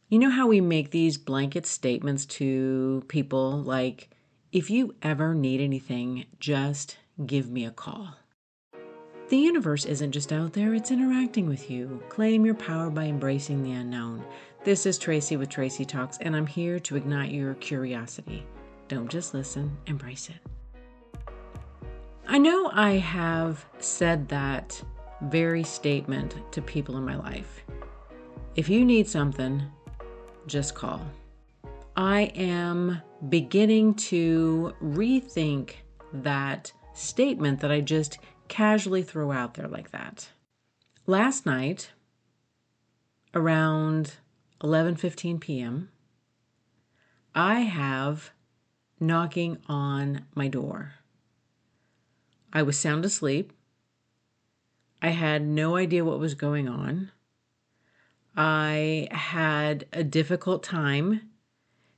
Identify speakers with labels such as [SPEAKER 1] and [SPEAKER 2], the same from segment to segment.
[SPEAKER 1] You know how we make these blanket statements to people like, if you ever need anything, just give me a call. The universe isn't just out there, it's interacting with you. Claim your power by embracing the unknown. This is Tracy with Tracy Talks, and I'm here to ignite your curiosity. Don't just listen, embrace it. I know I have said that very statement to people in my life. If you need something, just call. I am beginning to rethink that statement that I just casually throw out there like that. Last night, around 11:15 p.m., I have knocking on my door. I was sound asleep. I had no idea what was going on. I had a difficult time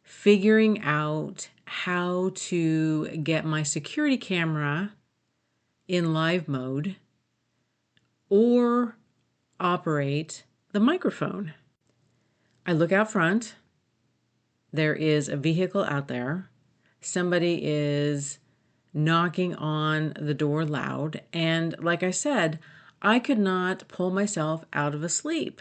[SPEAKER 1] figuring out how to get my security camera in live mode or operate the microphone. I look out front. There is a vehicle out there. Somebody is knocking on the door loud. And like I said, I could not pull myself out of a sleep.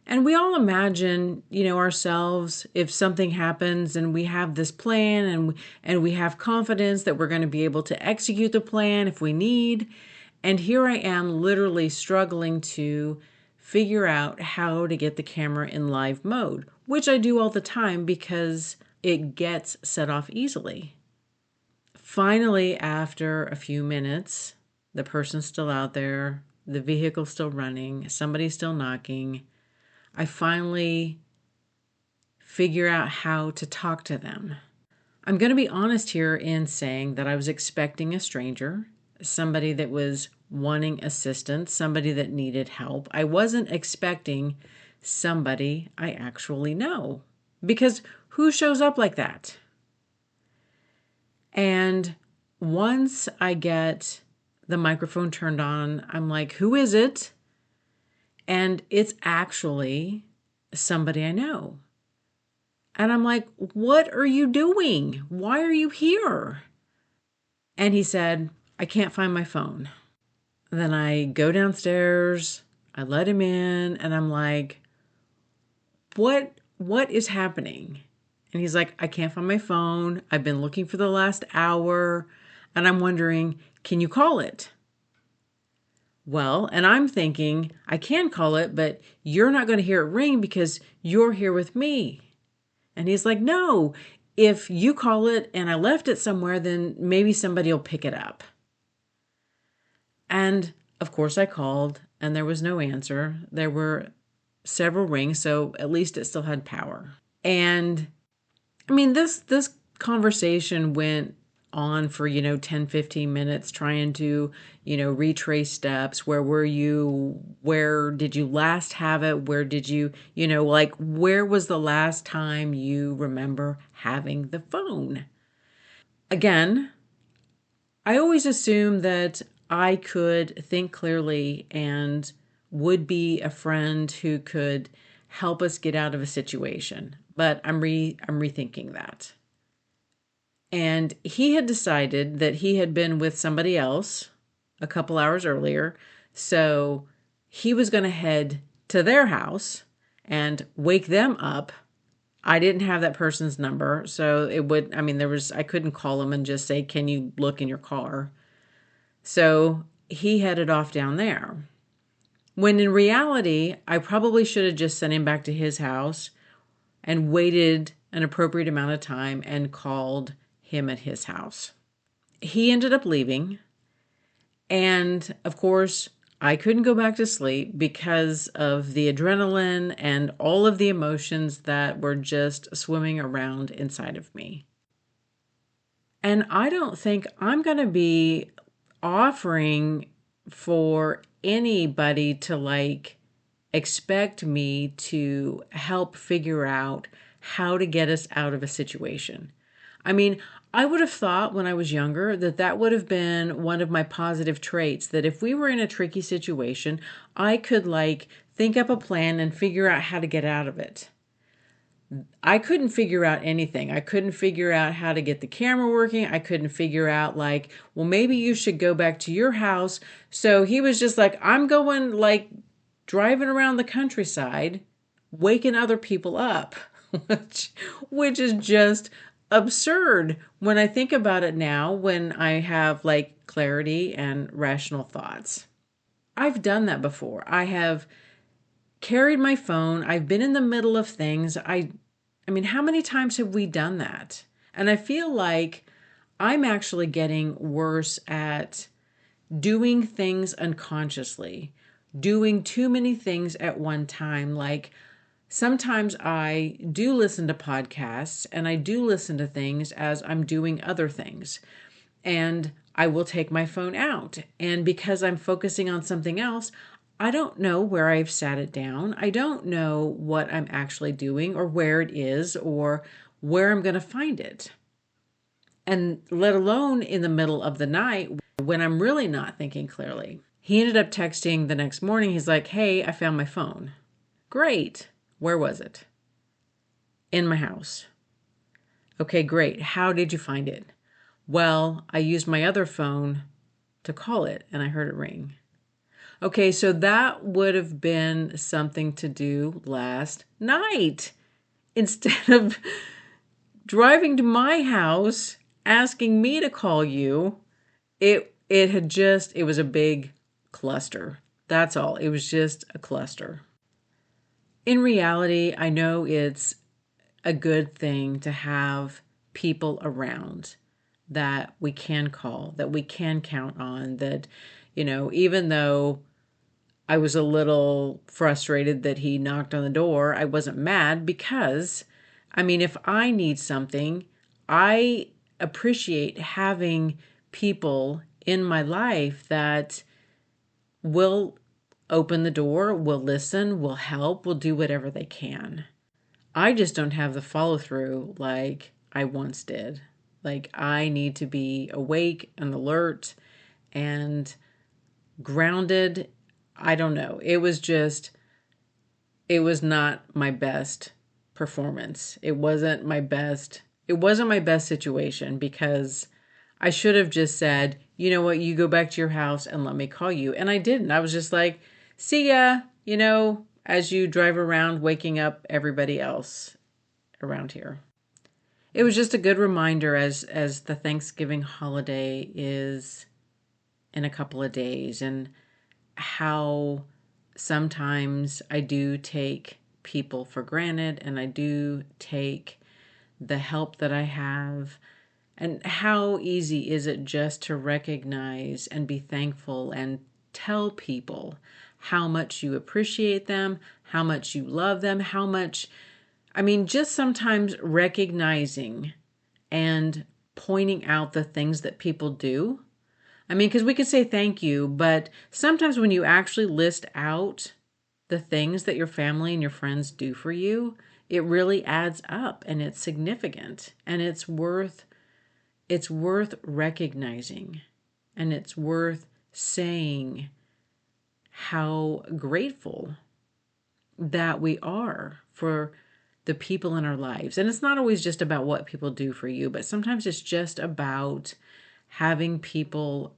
[SPEAKER 1] And we all imagine, ourselves, if something happens and we have this plan and we have confidence that we're going to be able to execute the plan if we need. And here I am literally struggling to figure out how to get the camera in live mode, which I do all the time because it gets set off easily. Finally, after a few minutes, the person's still out there, the vehicle's still running, somebody's still knocking. I finally figure out how to talk to them. I'm going to be honest here in saying that I was expecting a stranger, somebody that was wanting assistance, somebody that needed help. I wasn't expecting somebody I actually know, because who shows up like that? And once I get the microphone turned on, I'm like, who is it? And it's actually somebody I know. And I'm like, what are you doing? Why are you here? And he said, I can't find my phone. Then I go downstairs, I let him in, and I'm like, what is happening? And he's like, I can't find my phone. I've been looking for the last hour. And I'm wondering, can you call it? Well, and I'm thinking, I can call it, but you're not going to hear it ring because you're here with me. And he's like, no, if you call it and I left it somewhere, then maybe somebody will pick it up. And of course I called and there was no answer. There were several rings, so at least it still had power. And I mean, this conversation went on for, 10, 15 minutes trying to, retrace steps. Where were you? Where did you last have it? Where did you, where was the last time you remember having the phone? Again, I always assumed that I could think clearly and would be a friend who could help us get out of a situation. But I'm rethinking that. And he had decided that he had been with somebody else a couple hours earlier. So he was going to head to their house and wake them up. I didn't have that person's number. So I couldn't call him and just say, can you look in your car? So he headed off down there. When in reality, I probably should have just sent him back to his house and waited an appropriate amount of time and called him at his house. He ended up leaving. And of course, I couldn't go back to sleep because of the adrenaline and all of the emotions that were just swimming around inside of me. And I don't think I'm going to be offering for anybody to expect me to help figure out how to get us out of a situation. I mean, I would have thought when I was younger that would have been one of my positive traits, that if we were in a tricky situation, I could think up a plan and figure out how to get out of it. I couldn't figure out anything. I couldn't figure out how to get the camera working. I couldn't figure out, like, well, maybe you should go back to your house. So he was just like, I'm going, like, driving around the countryside, waking other people up, which, which is just absurd when I think about it now, when I have, like, clarity and rational thoughts. I've done that before. I have carried my phone. I've been in the middle of things. I mean, how many times have we done that? And I feel like I'm actually getting worse at doing things unconsciously, doing too many things at one time. Like sometimes I do listen to podcasts and I do listen to things as I'm doing other things. And I will take my phone out. And because I'm focusing on something else, I don't know where I've sat it down. I don't know what I'm actually doing or where it is or where I'm going to find it. And let alone in the middle of the night when I'm really not thinking clearly. He ended up texting the next morning. He's like, hey, I found my phone. Great. Where was it? In my house. Okay, great. How did you find it? Well, I used my other phone to call it and I heard it ring. Okay, so that would have been something to do last night instead of driving to my house asking me to call you. It was a big cluster. That's all. It was just a cluster. In reality, I know it's a good thing to have people around that we can call, that we can count on, that, even though I was a little frustrated that he knocked on the door, I wasn't mad because, I mean, if I need something, I appreciate having people in my life that will open the door, will listen, will help, will do whatever they can. I just don't have the follow through like I once did. Like, I need to be awake and alert and grounded. I don't know. It was not my best performance. It wasn't my best. It wasn't my best situation because I should have just said, you know what, you go back to your house and let me call you. And I didn't. I was just like, see ya, as you drive around waking up everybody else around here. It was just a good reminder as the Thanksgiving holiday is in a couple of days and how sometimes I do take people for granted and I do take the help that I have. And how easy is it just to recognize and be thankful and tell people how much you appreciate them, how much you love them, how much, I mean, just sometimes recognizing and pointing out the things that people do. I mean, because we could say thank you, but sometimes when you actually list out the things that your family and your friends do for you, it really adds up and it's significant and it's worth recognizing and it's worth saying how grateful that we are for the people in our lives. And it's not always just about what people do for you, but sometimes it's just about having people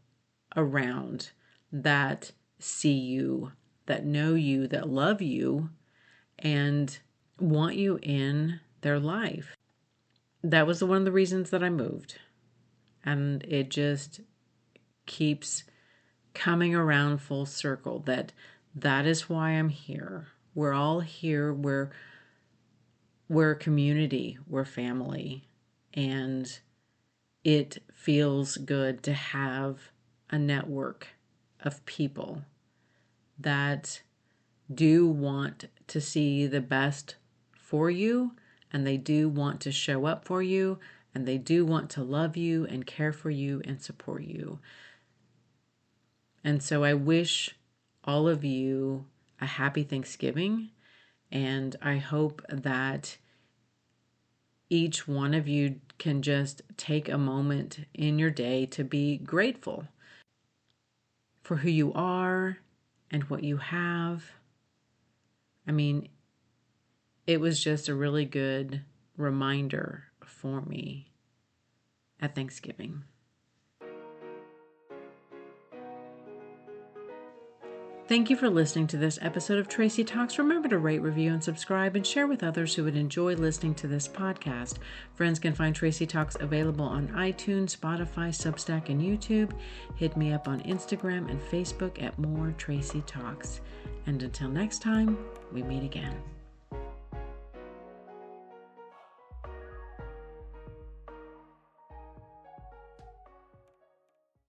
[SPEAKER 1] around that see you, that know you, that love you, and want you in their life. That was one of the reasons that I moved. And it just keeps coming around full circle that is why I'm here. We're all here. We're a community. We're family. And it feels good to have a network of people that do want to see the best for you and they do want to show up for you and they do want to love you and care for you and support you. And so I wish all of you a happy Thanksgiving, and I hope that each one of you can just take a moment in your day to be grateful for who you are and what you have. I mean, it was just a really good reminder for me at Thanksgiving. Thank you for listening to this episode of Tracy Talks. Remember to rate, review, and subscribe, and share with others who would enjoy listening to this podcast. Friends can find Tracy Talks available on iTunes, Spotify, Substack, and YouTube. Hit me up on Instagram and Facebook at More Tracy Talks. And until next time, we meet again.